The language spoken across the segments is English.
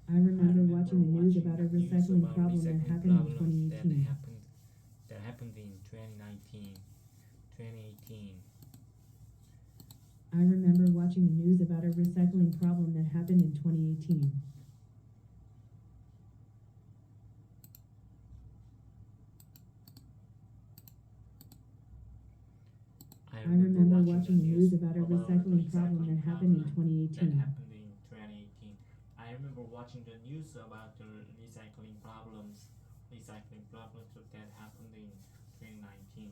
I remember watching the news about a recycling problem that happened in 2018. That happened in 2019, 2018. I remember watching the news about a recycling problem that happened in 2018. I remember watching the news about a recycling problem that happened in 2018. I remember watching the news about the recycling problems that happened in 2019.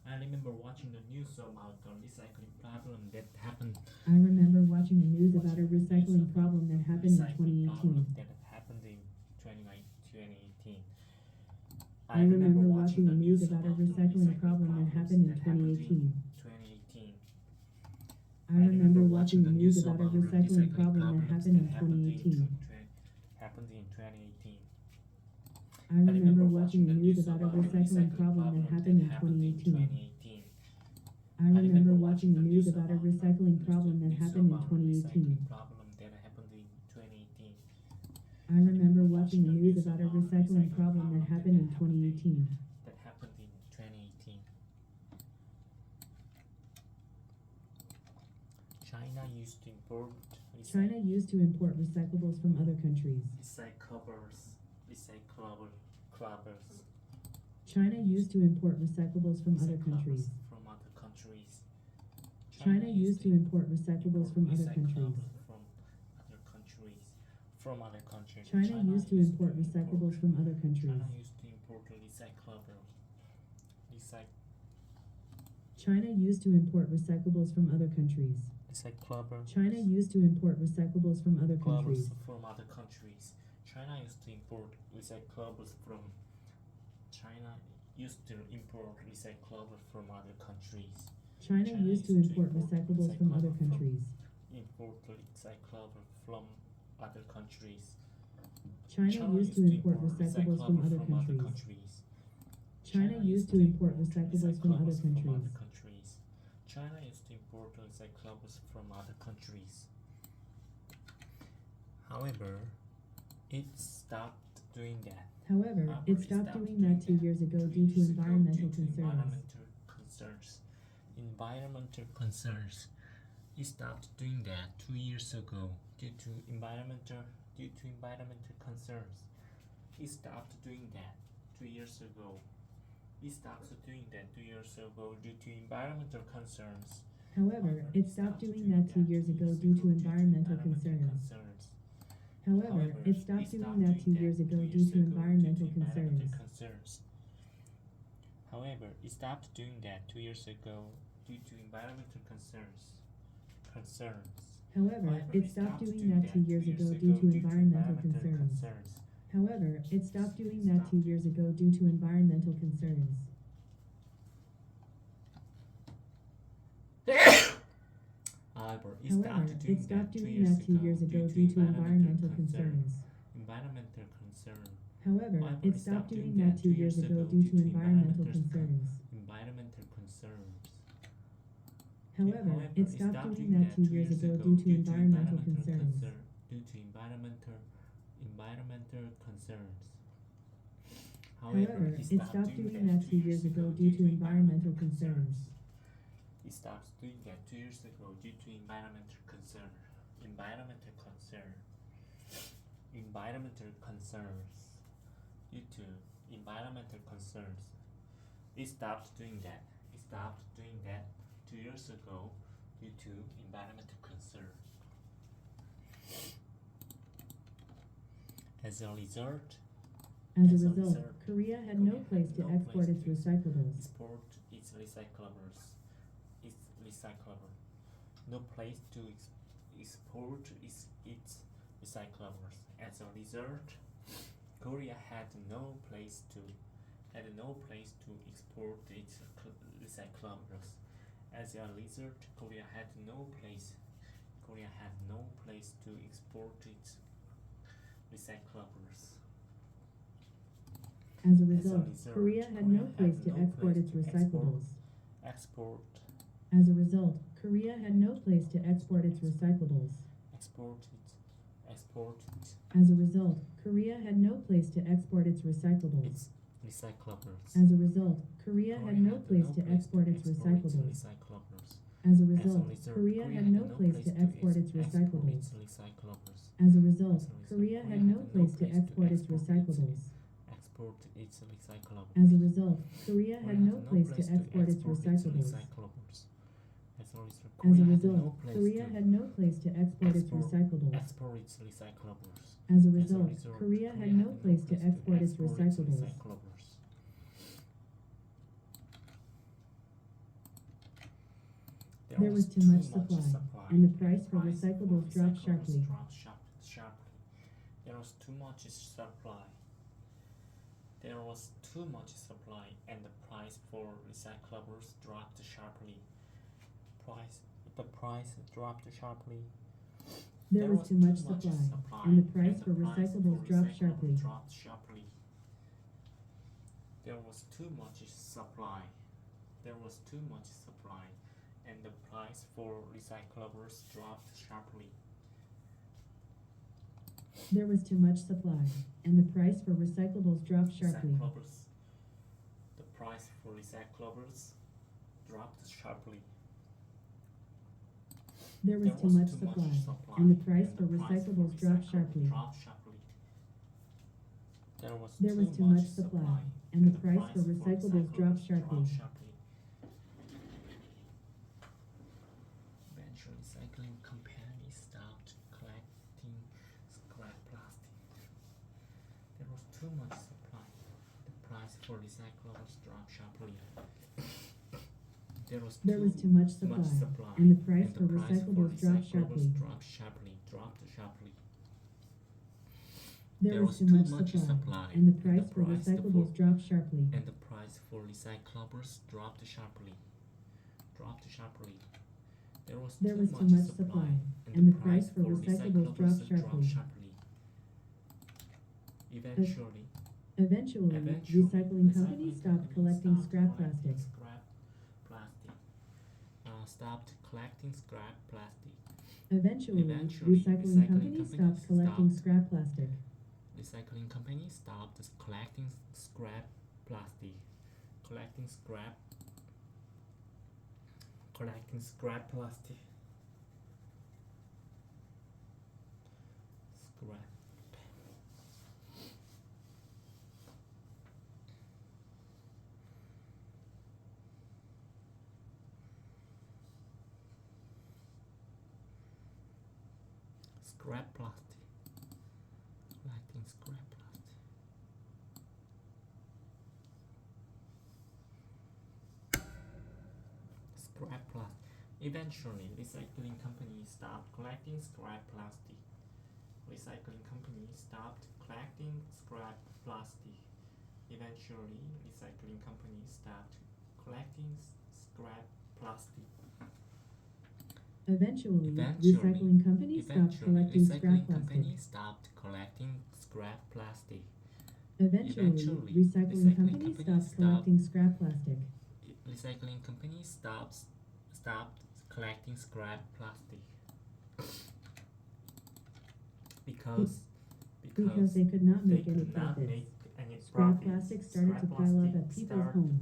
I remember watching the news about the recycling problem that happened. I remember watching the news about a recycling problem that happened in 2018. I remember watching the news about a recycling problem that happened in 2018. I remember watching the news about a recycling problem that happened in 2018. I remember watching the news about a recycling problem that happened in 2018. I remember watching the news about a recycling problem that happened in 2018. I remember watching the news about a recycling problem that happened in 2018. China used to import recyclables from other countries. China used to import recyclables from other countries. China used to import recyclables from other countries. China used to import recyclables from other countries. China used to import recyclables from other countries. China used to import recyclables from other countries. China used to import recyclables from China used to import recyclables from other countries. China used to import recyclables from other countries. Import recyclables from other countries. China used to import recyclables from other countries. China used to import recyclables from other countries. China used to import recyclables from other countries. However, it stopped doing that. However, it stopped doing that 2 years ago due to environmental concerns. Environmental concerns. It stopped doing that 2 years ago due to environmental concerns. It stopped doing that 2 years ago. It stopped doing that 2 years ago due to environmental concerns. However, it stopped doing that 2 years ago due to environmental concerns. However, it stopped doing that 2 years ago due to environmental concerns. However, it stopped doing that 2 years ago due to environmental concerns. However, it stopped doing that 2 years ago due to environmental concerns. However, it stopped doing that 2 years ago due to environmental concerns. However, it stopped doing that 2 years ago due to environmental concerns. However, it stopped doing that 2 years ago due to environmental concerns. However, it stopped doing that 2 years ago due to environmental concerns. However, it stopped doing that 2 years ago due to environmental concerns. It stopped doing that 2 years ago due to environmental concerns. Due to environmental concerns. It stopped doing that. It stopped doing that 2 years ago due to environmental concern. As a result, Korea had no place to export its recyclables. No place to export its recyclables. As a result, Korea had no place to export its recyclables. As a result, Korea had no place to export its recyclables. As a result, Korea had no place to export its recyclables. As a result, Korea had no place to export its recyclables. Export export As a result, Korea had no place to export its recyclables. its recyclables. As a result, Korea had no place to export its recyclables. As a result, Korea had no place to export its recyclables. As a result, Korea had no place to export its recyclables. Export its recyclables. As a result, Korea had no place to export its recyclables. As a result, Korea had no place to export its recyclables. Export its recyclables. As a result, Korea had no place to export its recyclables. There was too much supply, and the price for recyclables dropped sharply. There was too much supply. There was too much supply, and the price for recyclables dropped sharply. The price dropped sharply. There was too much supply, and the price for recyclables dropped sharply. There was too much supply. There was too much supply, and the price for recyclables dropped sharply. There was too much supply, and the price for recyclables dropped sharply. The price for recyclables dropped sharply. There was too much supply, and the price for recyclables dropped sharply. There was too much supply, and the price for recyclables dropped sharply. Eventually, recycling companies stopped collecting scrap plastic. There was too much supply. The price for recyclables dropped sharply. There was too much supply, and the price for recyclables dropped sharply. There was too much supply, and the price for recyclables dropped sharply. And the price for recyclables dropped sharply. There was too much supply, and the price for recyclables dropped sharply. Eventually, recycling companies stopped collecting scrap plastic. Stopped collecting scrap plastic. Eventually, recycling companies stopped collecting scrap plastic. Recycling companies stopped collecting scrap plastic. Collecting scrap plastic. Scrap. Scrap plastic. Collecting scrap plastic. Scrap plastic. Eventually, recycling companies stopped collecting scrap plastic. Recycling companies stopped collecting scrap plastic. Eventually, recycling companies stopped collecting scrap plastic. Eventually, recycling companies stopped collecting scrap plastic. Stopped collecting scrap plastic. Eventually, recycling companies stopped collecting scrap plastic. Recycling companies stopped collecting scrap plastic. Because they could not make any profits. Scrap plastic started to pile up at people's homes.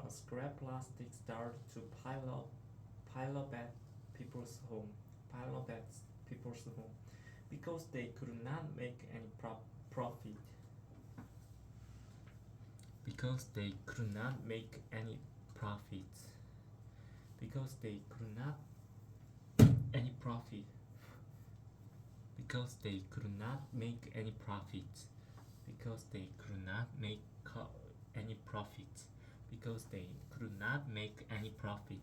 Scrap plastic started to pile up at people's home. Because they could not make any profit. Because they could not make any profit. Because they could not any profit. Because they could not make any profit. Because they could not make any profit. Because they could not make any profit.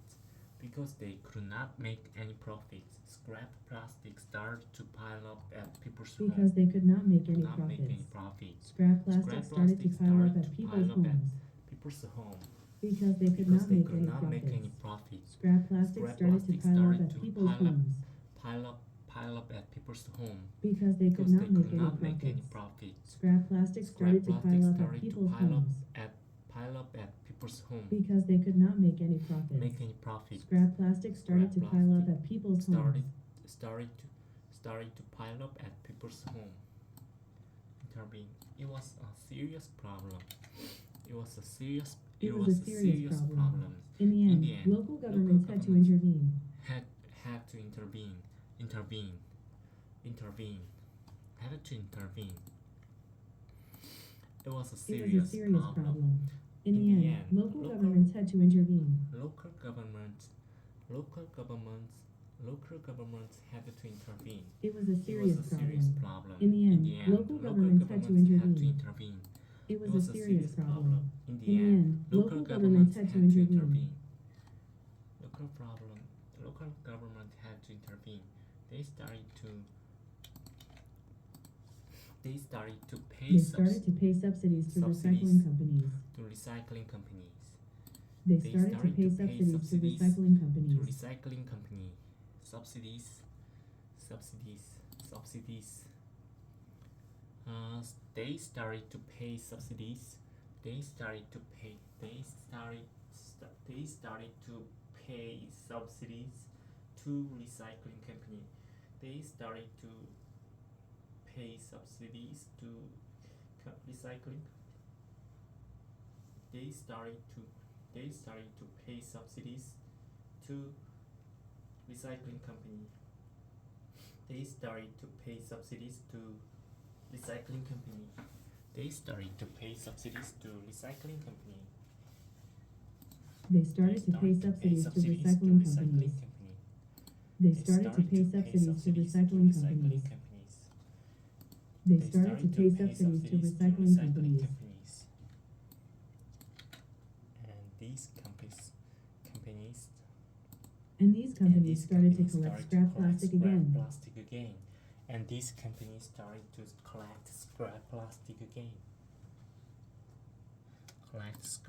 Because they could not make any profit. Scrap plastic started to pile up at people's homes. Because they could not make any profits. Scrap plastic started to pile up at people's homes. Because they could not make any profits. Scrap plastic started to pile up at people's homes. Pile up at people's home. Because they could not make any profits. Scrap plastic started to pile up at people's homes. Pile up at people's home. Because they could not make any profits. Scrap plastic started to pile up at people's homes. started to pile up at people's home. Intervene. It was a serious problem. It was a serious problem. In the end, local governments had to intervene. Had to intervene. Had to intervene. It was a serious problem. In the end, local governments had to intervene. Local governments had to intervene. It was a serious problem. In the end, local governments had to intervene. It was a serious problem. In the end, local governments had to intervene. Local government had to intervene. They started to pay subsidies to recycling companies. They started to pay subsidies to recycling companies. Subsidies. They started to pay subsidies. They started to pay subsidies to recycling company. They started to pay subsidies to recycling. They started to pay subsidies to recycling company. They started to pay subsidies to recycling company. They started to pay subsidies to recycling company. They started to pay subsidies to recycling companies. They started to pay subsidies to recycling companies. They started to pay subsidies to recycling companies. And these companies started to collect scrap plastic again. And these companies started to collect scrap plastic again.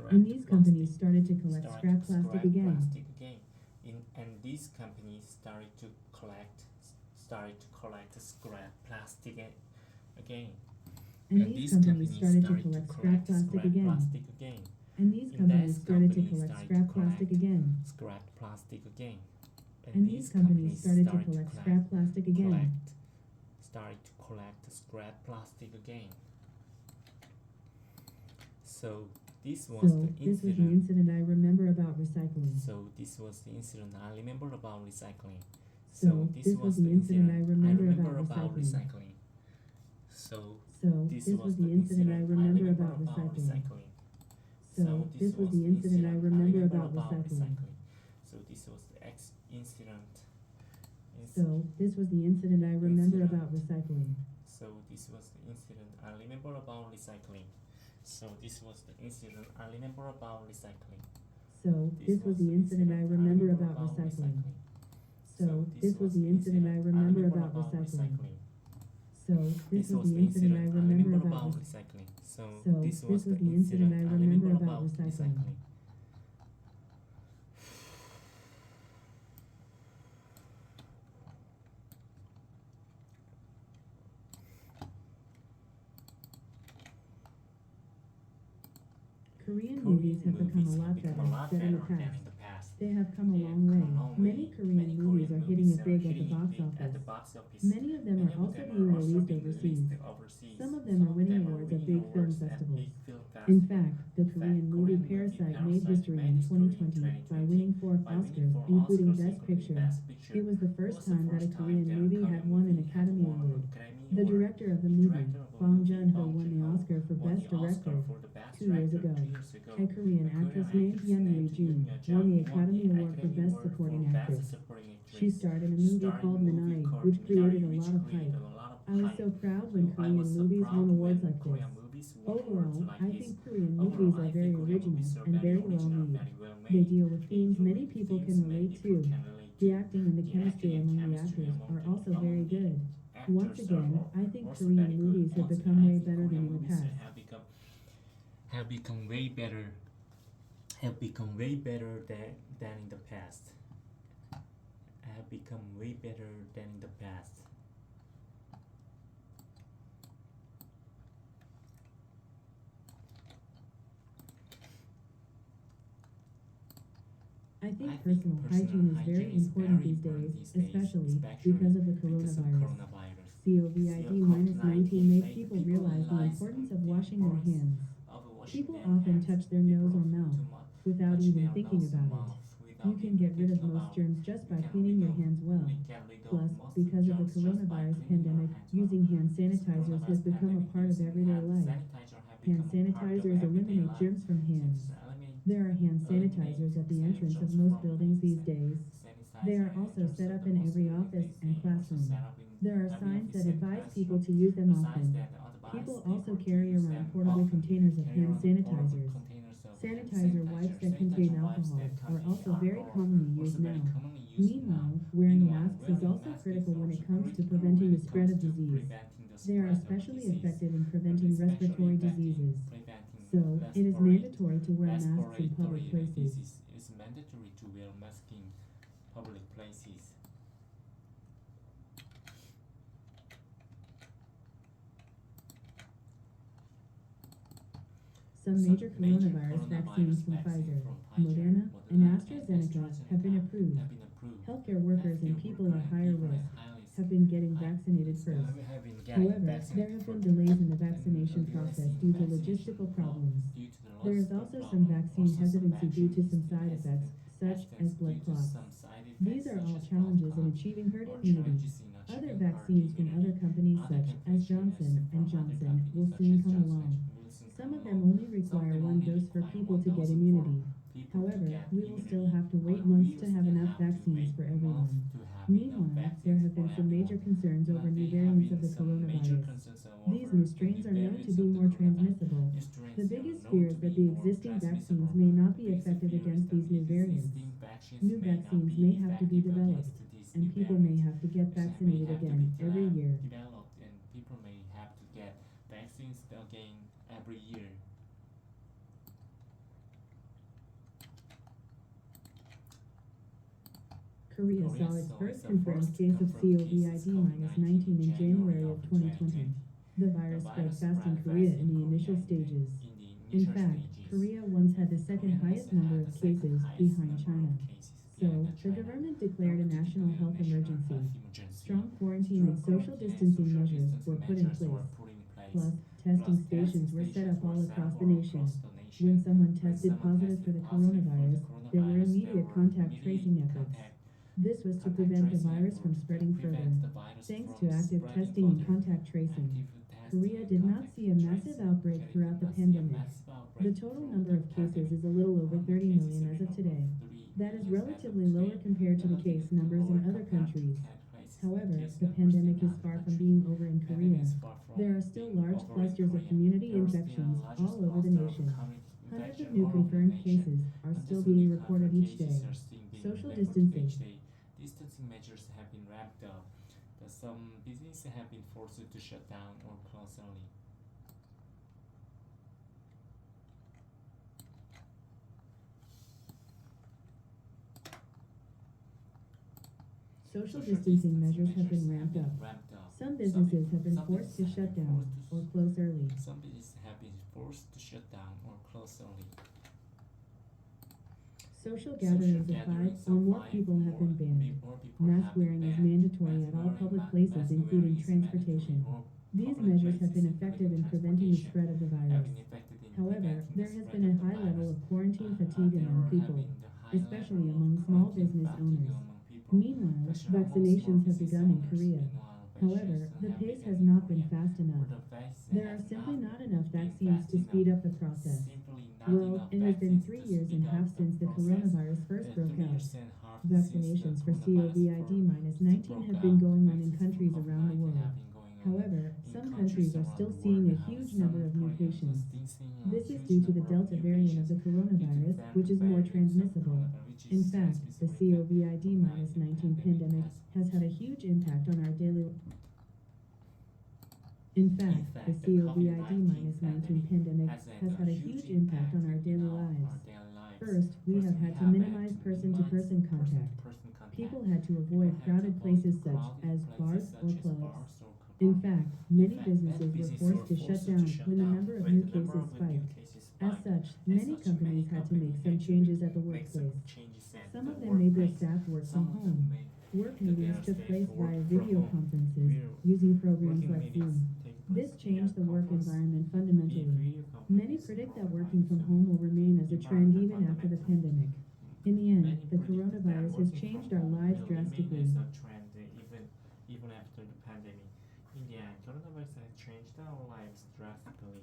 And these companies started to collect scrap plastic again. And these companies started to collect scrap plastic again. And these companies started to collect scrap plastic again. And these companies started to collect scrap plastic again. And these companies started to collect scrap plastic again. So this was the incident I remember about recycling. So this was the incident I remember about recycling. So this was the incident I remember about recycling. So this was the incident I remember about recycling. So this was the incident I remember about recycling. So this was the incident. So this was the incident I remember about recycling. So this was the incident I remember about recycling. So this was the incident I remember about recycling. So this was the incident I remember about recycling. So this was the incident I remember about recycling. So this was the incident I remember about recycling. So this was the incident I remember about recycling. Korean movies have become a lot better than in the past. They have come a long way. Many Korean movies are hitting it big at the box office. Many of them are also being released overseas. Some of them are winning awards at big film festivals. In fact, the Korean movie Parasite made history in 2020 by winning 4 Oscars, including Best Picture. It was the first time that a Korean movie had won an Academy Award. The director of the movie, Bong Joon-ho, won the Oscar for Best Director 2 years ago. A Korean actress named Yeon Lee-jun won the Academy Award for Best Supporting Actress. She starred in a movie called Minari, which created a lot of hype. I was so proud when Korean movies won awards like this. Overall, I think Korean movies are very original and very well made. They deal with themes many people can relate to. The acting and the chemistry among the actors are also very good. Once again, I think Korean movies have become way better than in the past. Have become way better than in the past. Have become way better than in the past. I think personal hygiene is very important these days, especially because of the coronavirus. COVID-19 makes people realize the importance of washing their hands. People often touch their nose or mouth without even thinking about it. You can get rid of most germs just by cleaning your hands well. Plus, because of the coronavirus pandemic, using hand sanitizers has become a part of everyday life. Hand sanitizers eliminate germs from hands. There are hand sanitizers at the entrance of most buildings these days. They are also set up in every office and classroom. There are signs that advise people to use them often. People also carry around portable containers of hand sanitizers. Sanitizer wipes that contain alcohol are also very commonly used now. Meanwhile, wearing masks is also critical when it comes to preventing the spread of disease. They are especially effective in preventing respiratory diseases. So, it is mandatory to wear masks in public places. It is mandatory to wear masks in public places. Some major coronavirus vaccines from Pfizer, Moderna, and AstraZeneca have been approved. Healthcare workers and people at higher risk have been getting vaccinated first. However, there have been delays in the vaccination process due to logistical problems. There is also some vaccine hesitancy due to some side effects, such as blood clots. These are all challenges in achieving herd immunity. Other vaccines from other companies such as Johnson & Johnson will soon come along. Some of them only require one dose for people to get immunity. However, we will still have to wait months to have enough vaccines for everyone. Meanwhile, there have been some major concerns over new variants of the coronavirus. These new strains are known to be more transmissible. The biggest fear is that the existing vaccines may not be effective against these new variants. New vaccines may have to be developed, and people may have to get vaccinated again every year. People may have to get vaccines again every year. Korea saw its first confirmed case of COVID-19 in January of 2020. The virus spread fast in Korea in the initial stages. In fact, Korea once had the second highest number of cases behind China. So, the government declared a national health emergency. Strong quarantine and social distancing measures were put in place. Plus, testing stations were set up all across the nation. When someone tested positive for the coronavirus, there were immediate contact tracing efforts. This was to prevent the virus from spreading further. Thanks to active testing and contact tracing, Korea did not see a massive outbreak throughout the pandemic. The total number of cases is a little over 30 million as of today. That is relatively lower compared to the case numbers in other countries. However, the pandemic is far from being over in Korea. There are still large clusters of community infections all over the nation. Hundreds of new confirmed cases are still being reported each day. Social distancing. Distancing measures have been ramped up. Some businesses have been forced to shut down or close early. Social distancing measures have been ramped up. Some businesses have been forced to shut down or close early. Some businesses have been forced to shut down or close early. Social gatherings of 5 or more people have been banned. Mask wearing is mandatory at all public places, including transportation. These measures have been effective in preventing the spread of the virus. However, there has been a high level of quarantine fatigue among people, especially among small business owners. Meanwhile, vaccinations have begun in Korea. However, the pace has not been fast enough. There are simply not enough vaccines to speed up the process. Well, it has been 3 years and a half since the coronavirus first broke out. Vaccinations for COVID-19 have been going on in countries around the world. However, some countries are still seeing a huge number of new patients. This is due to the Delta variant of the coronavirus, which is more transmissible. In fact, the COVID-19 pandemic has had a huge impact on our daily lives. In fact, the COVID-19 pandemic has had a huge impact on our daily lives. First, we have had to minimize person-to-person contact. People had to avoid crowded places such as bars or clubs. In fact, many businesses were forced to shut down when the number of new cases spiked. As such, many companies had to make some changes at the workplace. said Some the of them made their workplace. staff work Some from of them home. made Work the meetings their took staff place work via from video home. conferences We're using programs working like meetings Zoom. take place This changed the via work conference, environment via fundamentally. video Many conference, predict that or working via from Zoom. home will remain as a trend Environment even after the fundamentally. pandemic. In the end, Many the predicted that coronavirus has working changed from our home lives will remain drastically. as a trend even after the pandemic. In the end, coronavirus has changed our lives drastically.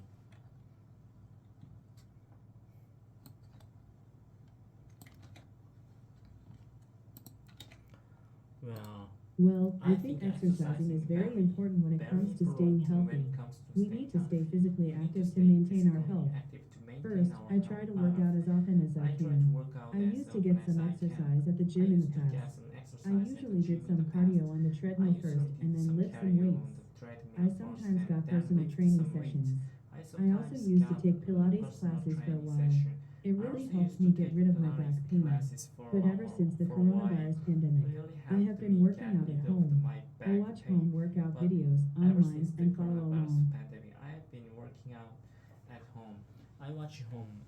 Well, I think exercising is very important when it comes to staying healthy. We need to stay physically active to maintain our health. First, I try to work out as often as I can. I used to get some exercise at the gym in the past. I usually did some cardio on the treadmill first and then lift some weights. I sometimes got personal training sessions. I also used to take Pilates classes for a while. It really helped me get rid of my back pain. But ever since the coronavirus pandemic, I have been working out at home. I watch home workout videos online and follow along. I have been working out at home. I watch home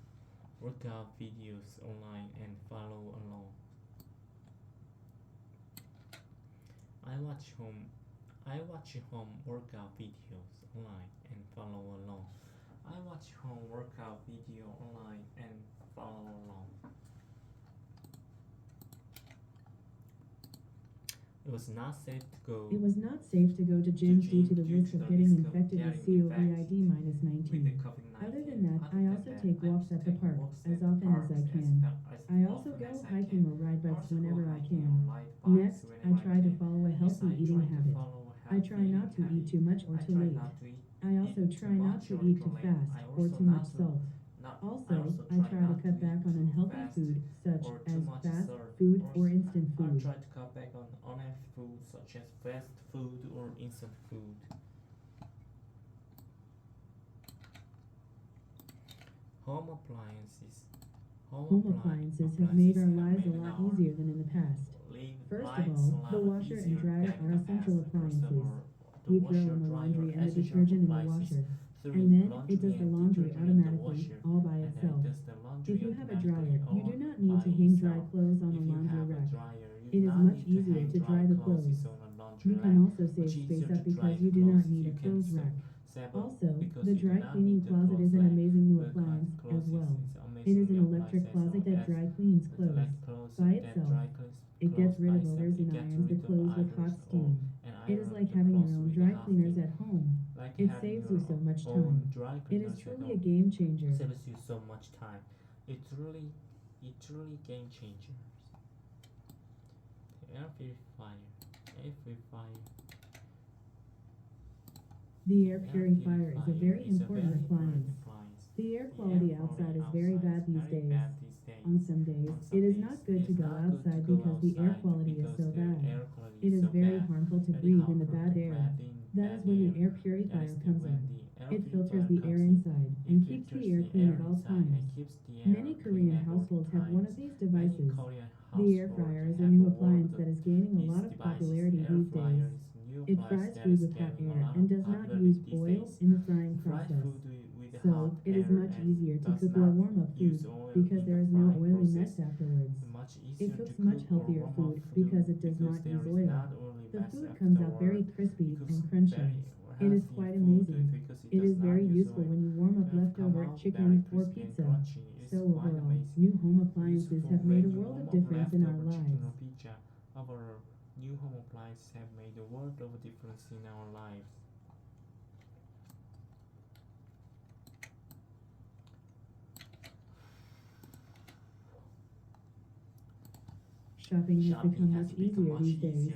workout videos online and follow along. I watch home workout videos online and follow along. I watch home workout video online and follow along. It was not safe to go It was not safe to go to gyms due to the risk of getting infected with COVID-19. Other than that, I also take walks at the park as often as I can. I also go hiking or ride bikes whenever I can. Next, I try to follow a healthy eating habit. I try not to eat too much or too late. I also try not to eat too fast or too much salt. Also, I try to cut back on unhealthy food such as fast food or instant I food. try to cut back on unhealthy food such as fast food or instant food. Home appliances. Home appliances have made our lives a lot easier than in the past. First of all, the washer and dryer are essential appliances. We throw in the laundry and the detergent in the washer, and then it does the laundry automatically, all by itself. If you have a dryer, you do not need to hang dry clothes on a laundry rack. It is much easier to dry the clothes. You can also save space up because you do not need a clothes rack. Also, the dry cleaning closet is an amazing new appliance as well. It is an electric closet that dry cleans clothes by itself. It gets rid of odors and irons the clothes with hot steam. It is like having your own dry cleaners at home. It saves you so much time. It is truly a game changer. Saves you so much time. It's truly game changer. The air purifier. The air purifier is a very important appliance. The air quality outside is very bad these days. On some days, it is not good to go outside because the air quality is so bad. It is very harmful to breathe in the bad air. That is when the air purifier comes in. It filters the air inside and keeps the air clean at all times. Many Korean households have one of these devices. The air fryer is a new appliance that is gaining a lot of popularity these days. It fries food with hot air and does not use oil in the frying process. So, it is much easier to cook or warm up food because there is no oily mess afterwards. It cooks much healthier food because it does not use oil. The food comes out very crispy and crunchy. It is quite amazing. It is very useful when you warm up leftover chicken or pizza. So overall, new home appliances have made a world of difference in our lives. Our new home appliances have made a world of difference in our lives. Shopping has become much easier these days.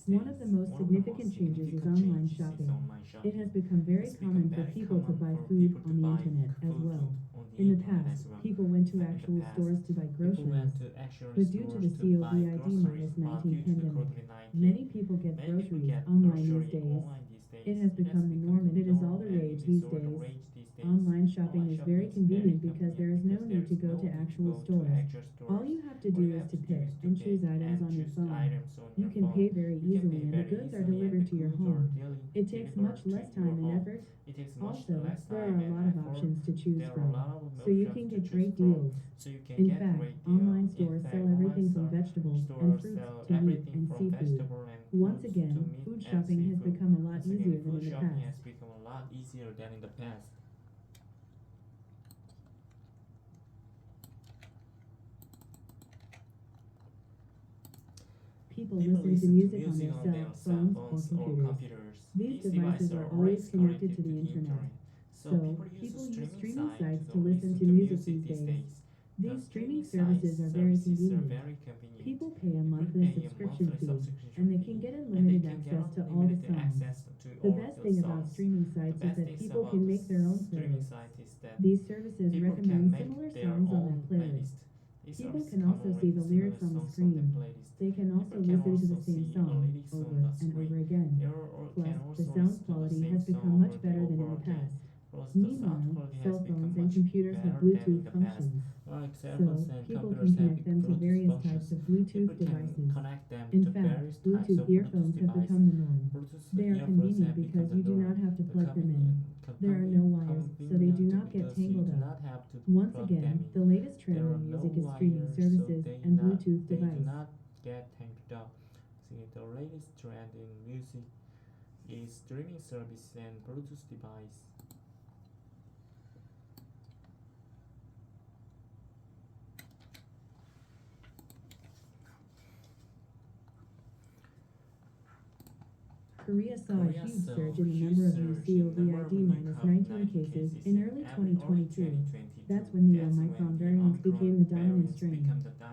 One of the most significant changes is online shopping. It has become very common for people to buy food on the internet as well. In the past, people went to actual stores to buy groceries. But due to the COVID-19 pandemic, many people get groceries online these days. It has become the norm and it is all the rage these days. Online shopping is very convenient because there is no need to go to actual stores. All you have to do is to pick and choose items on your phone. You can pay very easily and the goods are delivered to your home. It takes much less time and effort. Also, there are a lot of options to choose from, so you can get great deals. In fact, online stores sell everything from vegetables and fruits to meat and seafood. Once again, food shopping has become a lot easier than in the past. People listen to music on their cell phones or computers. These devices are always connected to the internet. So, people use streaming sites to listen to music these days. These streaming services are very convenient. People pay a monthly subscription fee, and they can get unlimited access to all the songs. The best thing about streaming sites is that people can make their own playlists. These services recommend similar songs on their playlist. People can also see the lyrics on the screen. They can also listen to the same song over and over again. Plus, the sound quality has become much better than in the past. Meanwhile, cell phones and computers have Bluetooth functions, so people can connect them to various types of Bluetooth devices. In fact, Bluetooth earphones have become the norm. They are convenient because you do not have to plug them in. There are no wires, so they do not get tangled up. Once again, the latest trend in music is streaming services and Bluetooth device. Get tangled up. See, the latest trend in music is streaming service and Bluetooth device. Korea saw a huge surge in the number of new COVID-19 cases in early 2022. That's when the Omicron variant became the dominant strain.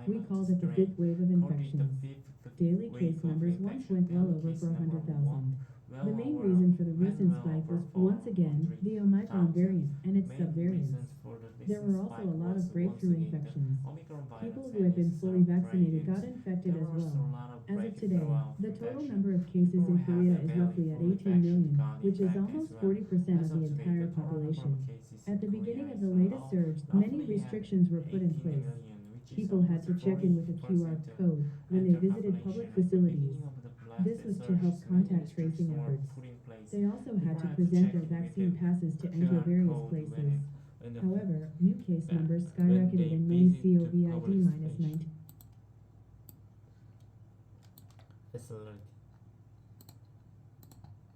We called it the fifth wave of infections. Daily case numbers once went well over 400,000. The main reason for the recent spike was, once again, the Omicron variant and its subvariants. There were also a lot of breakthrough infections. People who had been fully vaccinated got infected as well. As of today, the total number of cases in Korea is roughly at 18 million, which is almost 40% of the entire population. At the beginning of the latest surge, many restrictions were put in place. People had to check in with a QR code when they visited public facilities. This was to help contact tracing efforts. They also had to present their vaccine passes to enter various places. However, new case numbers skyrocketed in many COVID-19 facility.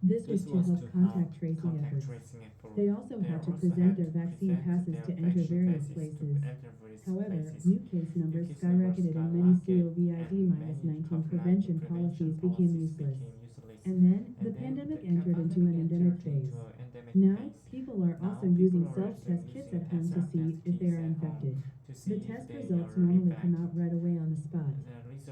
This was to help contact tracing efforts. They also had to present their vaccine passes to enter various places. However, new case numbers skyrocketed and many COVID-19 prevention policies became useless. And then, the pandemic entered into an endemic phase. Now, people are also using self-test kits at home to see if they are infected. The test results normally come out right away on the spot.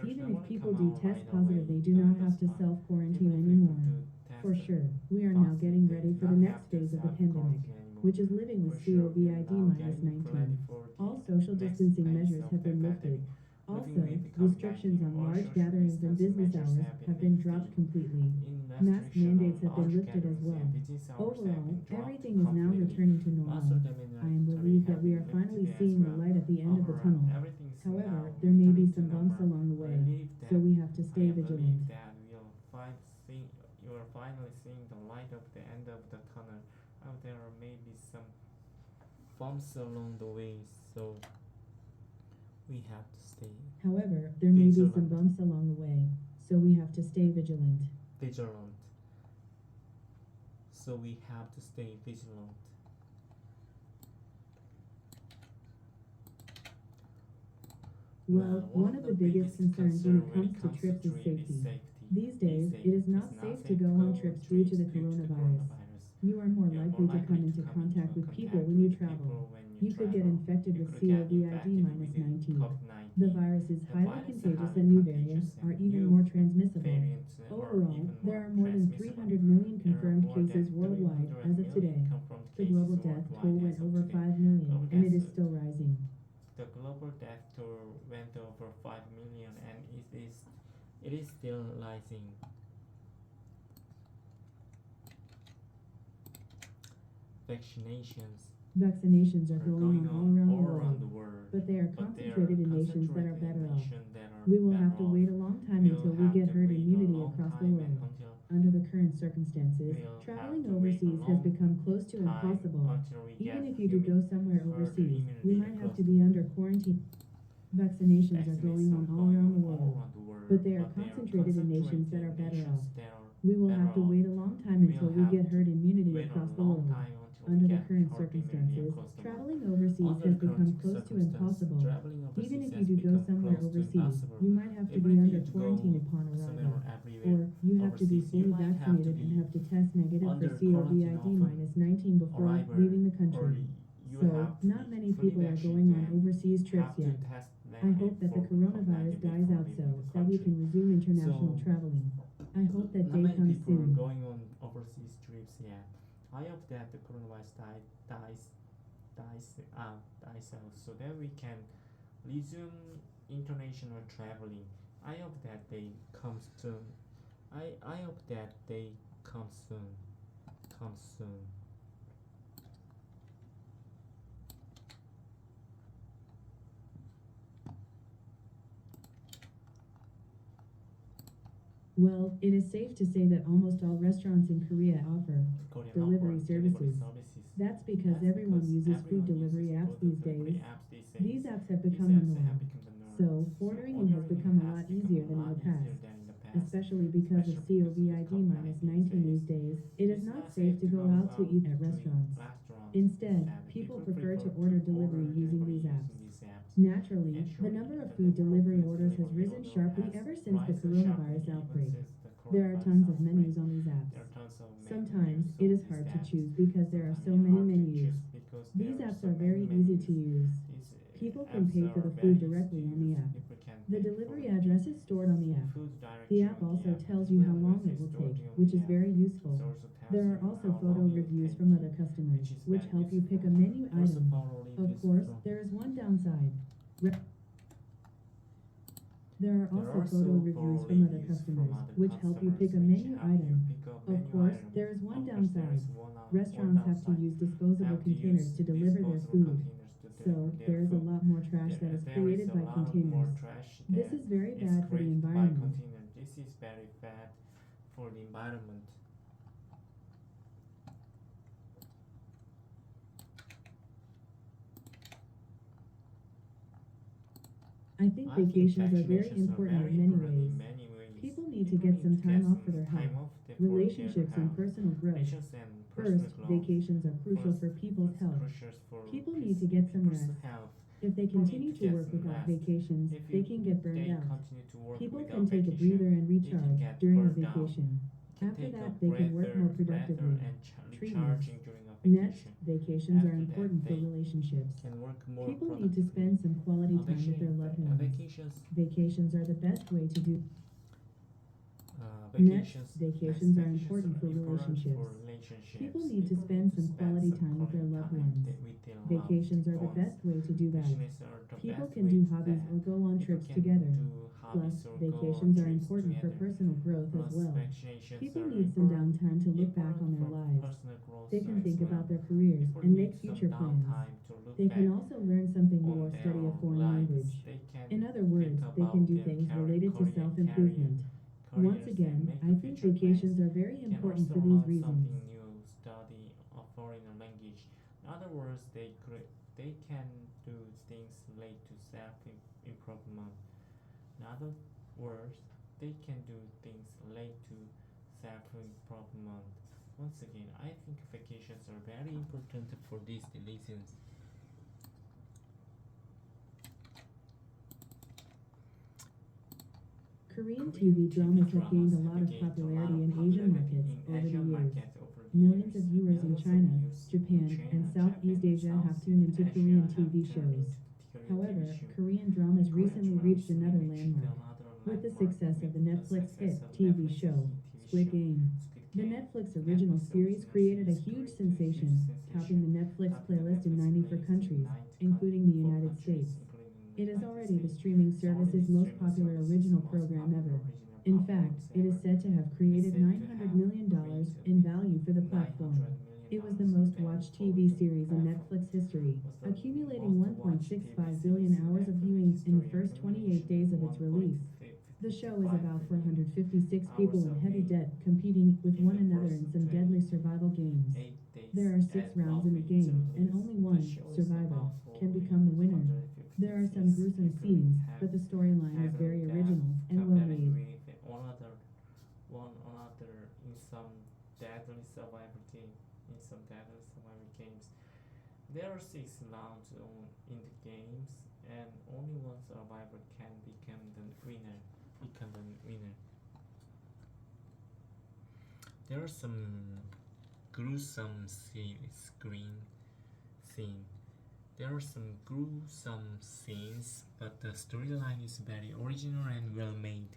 Even if people do test positive, they do not have to self-quarantine anymore. For sure, we are now getting ready for the next phase of the pandemic, which is living with COVID-19. All social distancing measures have been lifted. Also, restrictions on large gatherings and business hours have been dropped completely. Mask mandates have been lifted as well. Overall, everything is now returning to normal. I am relieved that we are finally seeing the light at the end of the tunnel. However, there may be some bumps along the way, so we have to stay vigilant. You are finally seeing the light of the end of the tunnel. There may be some bumps along the way, so we have to stay. However, there may be some bumps along the way, so we have to stay vigilant. So we have to stay vigilant. Well, one of the biggest concerns when it comes to trips is safety. These days, it is not safe to go on trips due to the coronavirus. You are more likely to come into contact with people when you travel. You could get infected with COVID-19. The virus is highly contagious and new variants are even more transmissible. Overall, there are more than 300 million confirmed cases worldwide as of today. The global death toll went over 5 million, and it is still rising. The global death toll went over 5 million and it is still rising. Vaccinations are going on all around the world, world, but they are but they are concentrated in nations that are concentrated in better off. nations that are We will better have to off. wait a long time We'll until we have get to herd wait a immunity long across the time world. until Under the current circumstances, we'll traveling have to wait a overseas has long become close to time impossible. until we Even get if you do go somewhere herd overseas, immunity we might have across to the be world. under quarantine. Vaccinations are going on all around the world, but they are concentrated in nations that are better off. We will have to wait a long time until we get herd immunity across the world. Under the current circumstances, traveling overseas has become close to impossible. Even if you do go somewhere overseas, you might have to be under quarantine upon arrival, or you have to be fully vaccinated and have to test negative for COVID-19 before leaving the country. So, not many people are going on overseas trips yet. I hope that the coronavirus dies out so that we can resume international traveling. I hope that Not day many comes people are soon. going on overseas trips yet. I hope that the coronavirus dies out so that we can resume international traveling. I hope that day comes soon. I hope that day comes soon. Comes soon. Well, it is safe to say that almost all restaurants in Korea offer Korean delivery offer services. That's because everyone uses food delivery apps these days. These apps have become the norm. So, ordering has become a lot easier than in the past. Especially because of COVID-19 these days, it is not safe to go out to eat at restaurants. Instead, people prefer to order delivery using these apps. Naturally, the number of food delivery orders has risen sharply ever since the coronavirus outbreak. There are tons of menus on these apps. Sometimes it is hard to choose because there are so many menus. These apps are very easy to use. People can pay for the food directly on the app. The delivery address is stored on the app. The app also tells you how long it will take, which is very useful. There are also photo reviews from other customers, which help you pick a menu item. Of course, there is one downside. There are also photo reviews from other customers, which help you pick a menu item. Of course, there is one downside. Restaurants have to use disposable containers to deliver their food. So, there is a lot more trash that is created by containers. This is very bad for the environment. This is very bad for the environment. I think vacations are very important in many ways. People need to get some time off for their health, relationships, and personal growth. First, vacations are crucial for people's health. People need to get some rest. If they continue to work without vacations, they can get burned out. People can take a breather and recharge during a vacation. After that, they can work more productively. Treatments. Next, vacations are important for relationships. People need to spend some quality time with their loved ones. Vacations are the best way to do. Next, vacations are important for relationships. People need to spend some quality time with their loved ones. Vacations are the best way to do that. People can do hobbies or go on trips together. Plus, vacations are important for personal growth as well. People need some downtime to look back on their lives. They can think about their careers and make future plans. They can also learn something new or study a foreign language. In other words, they can do things related to self-improvement. Once again, I think vacations are very important for these reasons. Something new, study a foreign language. In other words, they can do things related to self-improvement. In other words, they can do things related to self-improvement. Once again, I think vacations are very important for these reasons. Korean TV dramas have gained a lot of popularity in Asian markets over the years. Millions of viewers in China, Japan, and Southeast Asia have tuned into Korean TV shows. However, Korean dramas recently reached another landmark with the success of the Netflix hit TV show, Squid Game. The Netflix original series created a huge sensation, topping the Netflix playlist in 94 countries, including the United States. It is already the streaming service's most popular original program ever. In fact, it is said to have created $900 million in value for the platform. It was the most watched TV series in Netflix history, accumulating 1.65 billion hours of viewing in the first 28 days of its release. The show is about 456 people in heavy debt competing with one another in some deadly survival games. There are 6 rounds in the game, and only one survivor can become the winner. There are some gruesome scenes, but the storyline is very original and well made. One another in some deadly survival games. There are 6 rounds in the games, and only one survivor can become the winner. There are some gruesome scenes, but the storyline is very original and well made.